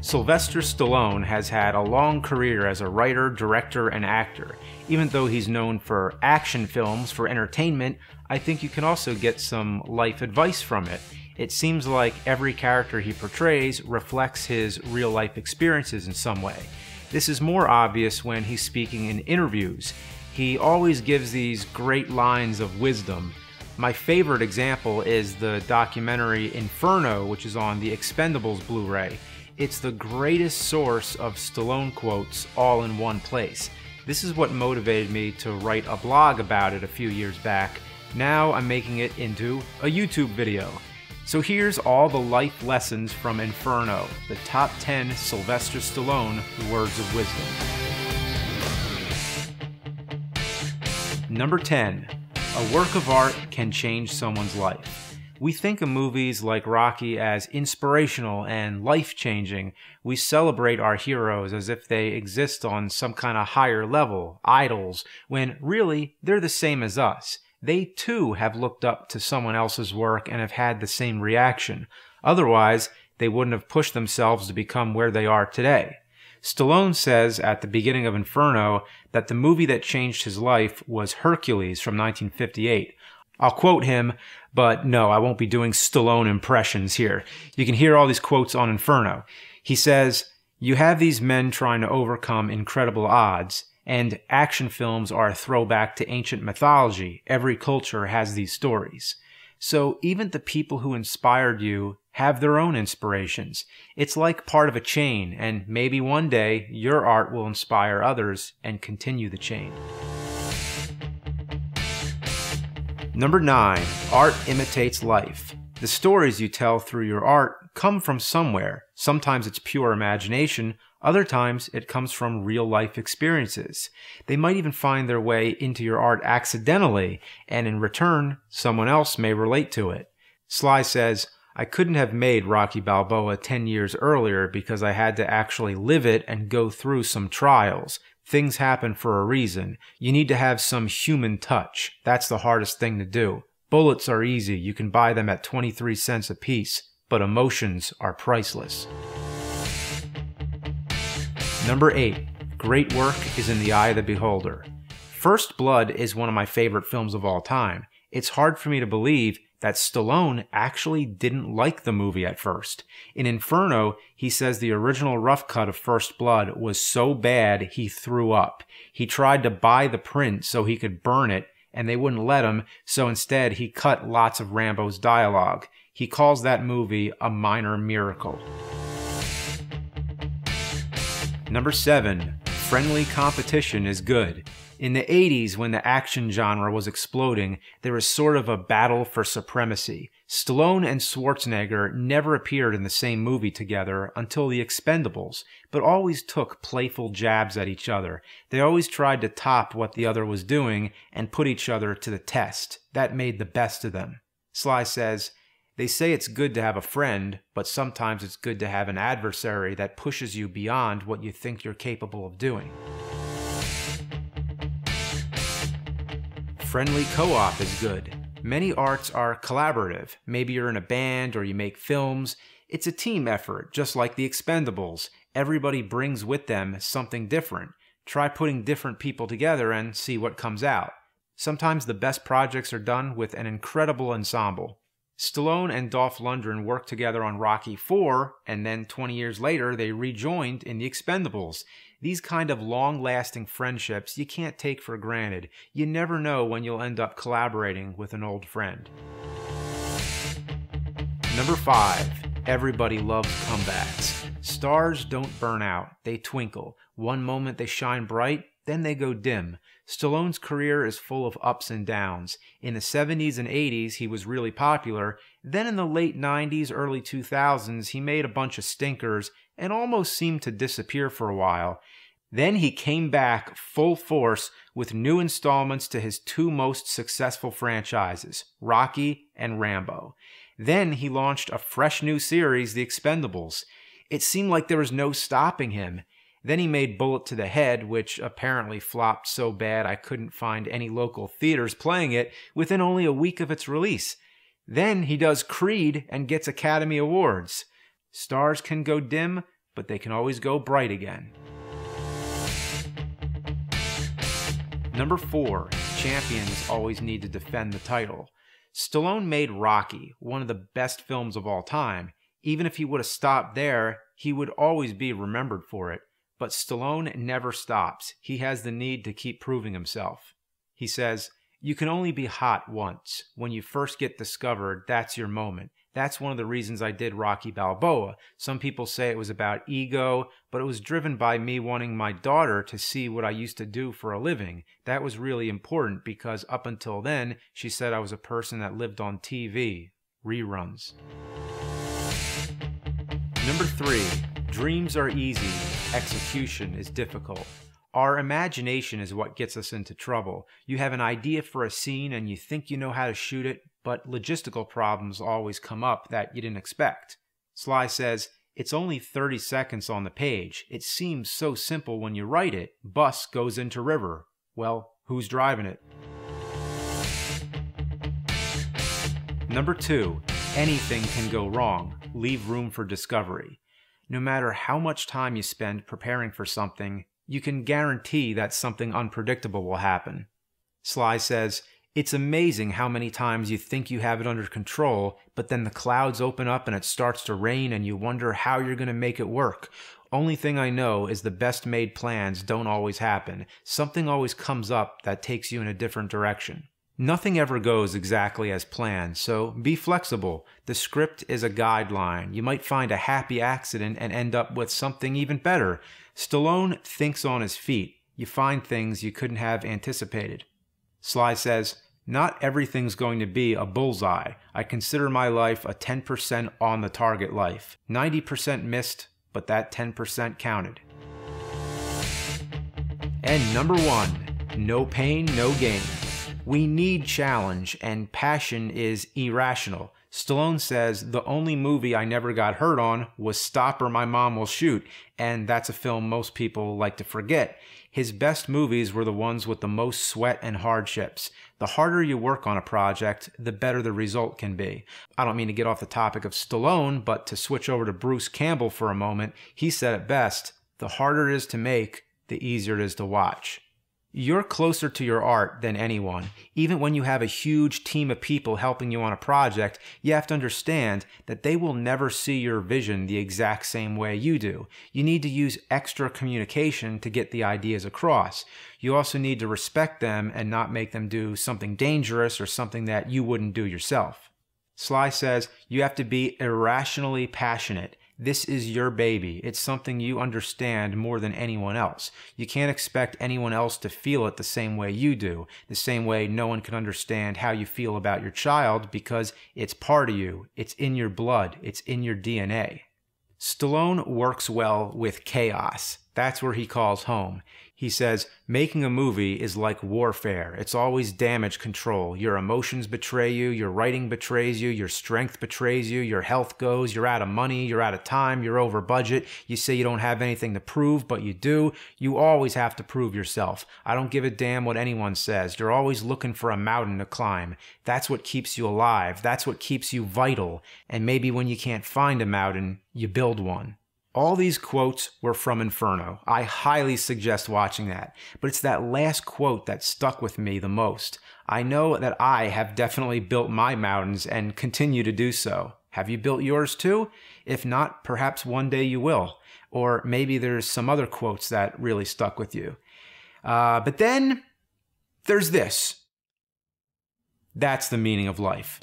Sylvester Stallone has had a long career as a writer, director, and actor. Even though he's known for action films for entertainment, I think you can also get some life advice from it. It seems like every character he portrays reflects his real-life experiences in some way. This is more obvious when he's speaking in interviews. He always gives these great lines of wisdom. My favorite example is the documentary Inferno, which is on the Expendables Blu-ray. It's the greatest source of Stallone quotes all in one place. This is what motivated me to write a blog about it a few years back. Now I'm making it into a YouTube video. So here's all the life lessons from Inferno, the top 10 Sylvester Stallone words of wisdom. Number 10. A work of art can change someone's life. We think of movies like Rocky as inspirational and life-changing. We celebrate our heroes as if they exist on some kind of higher level, idols, when really they're the same as us. They too have looked up to someone else's work and have had the same reaction. Otherwise, they wouldn't have pushed themselves to become where they are today. Stallone says at the beginning of Inferno that the movie that changed his life was Hercules from 1958. I'll quote him, but no, I won't be doing Stallone impressions here. You can hear all these quotes on Inferno. He says, "You have these men trying to overcome incredible odds, and action films are a throwback to ancient mythology. Every culture has these stories. So even the people who inspired you have their own inspirations. It's like part of a chain, and maybe one day your art will inspire others and continue the chain." Number 9. Art imitates life. The stories you tell through your art come from somewhere. Sometimes it's pure imagination, other times it comes from real-life experiences. They might even find their way into your art accidentally, and in return, someone else may relate to it. Sly says, "I couldn't have made Rocky Balboa 10 years earlier because I had to actually live it and go through some trials. Things happen for a reason. You need to have some human touch. That's the hardest thing to do. Bullets are easy. You can buy them at 23 cents a piece, but emotions are priceless." Number 8. Great work is in the eye of the beholder. First Blood is one of my favorite films of all time. It's hard for me to believe that Stallone actually didn't like the movie at first. In Inferno, he says the original rough cut of First Blood was so bad he threw up. He tried to buy the print so he could burn it, and they wouldn't let him, so instead he cut lots of Rambo's dialogue. He calls that movie a minor miracle. Number 7. Friendly competition is good. In the 80s, when the action genre was exploding, there was sort of a battle for supremacy. Stallone and Schwarzenegger never appeared in the same movie together until The Expendables, but always took playful jabs at each other. They always tried to top what the other was doing and put each other to the test. That made the best of them. Sly says, "They say it's good to have a friend, but sometimes it's good to have an adversary that pushes you beyond what you think you're capable of doing." Friendly co-op is good. Many arts are collaborative. Maybe you're in a band or you make films. It's a team effort, just like The Expendables. Everybody brings with them something different. Try putting different people together and see what comes out. Sometimes the best projects are done with an incredible ensemble. Stallone and Dolph Lundgren worked together on Rocky IV, and then 20 years later they rejoined in The Expendables. These kind of long-lasting friendships you can't take for granted. You never know when you'll end up collaborating with an old friend. Number 5. Everybody loves comebacks. Stars don't burn out, they twinkle. One moment they shine bright, then they go dim. Stallone's career is full of ups and downs. In the 70s and 80s, he was really popular. Then in the late 90s, early 2000s, he made a bunch of stinkers and almost seemed to disappear for a while. Then he came back full force with new installments to his two most successful franchises, Rocky and Rambo. Then he launched a fresh new series, The Expendables. It seemed like there was no stopping him. Then he made Bullet to the Head, which apparently flopped so bad I couldn't find any local theaters playing it within only a week of its release. Then he does Creed and gets Academy Awards. Stars can go dim, but they can always go bright again. Number 4, champions always need to defend the title. Stallone made Rocky, one of the best films of all time. Even if he would have stopped there, he would always be remembered for it. But Stallone never stops. He has the need to keep proving himself. He says, "You can only be hot once. When you first get discovered, that's your moment. That's one of the reasons I did Rocky Balboa. Some people say it was about ego, but it was driven by me wanting my daughter to see what I used to do for a living. That was really important because up until then, she said I was a person that lived on TV. Reruns." Number 3, dreams are easy. Execution is difficult. Our imagination is what gets us into trouble. You have an idea for a scene and you think you know how to shoot it, but logistical problems always come up that you didn't expect. Sly says, "It's only 30 seconds on the page. It seems so simple when you write it. Bus goes into river. Well, who's driving it?" Number 2, anything can go wrong. Leave room for discovery. No matter how much time you spend preparing for something, you can guarantee that something unpredictable will happen. Sly says, "It's amazing how many times you think you have it under control, but then the clouds open up and it starts to rain and you wonder how you're going to make it work. Only thing I know is the best made plans don't always happen. Something always comes up that takes you in a different direction." Nothing ever goes exactly as planned, so be flexible. The script is a guideline. You might find a happy accident and end up with something even better. Stallone thinks on his feet. You find things you couldn't have anticipated. Sly says, "Not everything's going to be a bullseye. I consider my life a 10% on the target life. 90% missed, but that 10% counted." And number 1, no pain, no gain. We need challenge, and passion is irrational. Stallone says, "The only movie I never got hurt on was Stop or My Mom Will Shoot," and that's a film most people like to forget. His best movies were the ones with the most sweat and hardships. The harder you work on a project, the better the result can be. I don't mean to get off the topic of Stallone, but to switch over to Bruce Campbell for a moment, he said it best, "The harder it is to make, the easier it is to watch." You're closer to your art than anyone. Even when you have a huge team of people helping you on a project, you have to understand that they will never see your vision the exact same way you do. You need to use extra communication to get the ideas across. You also need to respect them and not make them do something dangerous or something that you wouldn't do yourself. Sly says, "You have to be irrationally passionate. This is your baby. It's something you understand more than anyone else. You can't expect anyone else to feel it the same way you do, the same way no one can understand how you feel about your child because it's part of you. It's in your blood. It's in your DNA." Stallone works well with chaos. That's where he calls home. He says, "Making a movie is like warfare. It's always damage control. Your emotions betray you, your writing betrays you, your strength betrays you, your health goes, you're out of money, you're out of time, you're over budget, you say you don't have anything to prove, but you do. You always have to prove yourself. I don't give a damn what anyone says. You're always looking for a mountain to climb. That's what keeps you alive. That's what keeps you vital. And maybe when you can't find a mountain, you build one." All these quotes were from Inferno. I highly suggest watching that. But it's that last quote that stuck with me the most. I know that I have definitely built my mountains and continue to do so. Have you built yours too? If not, perhaps one day you will. Or maybe there's some other quotes that really stuck with you. But then there's this. That's the meaning of life.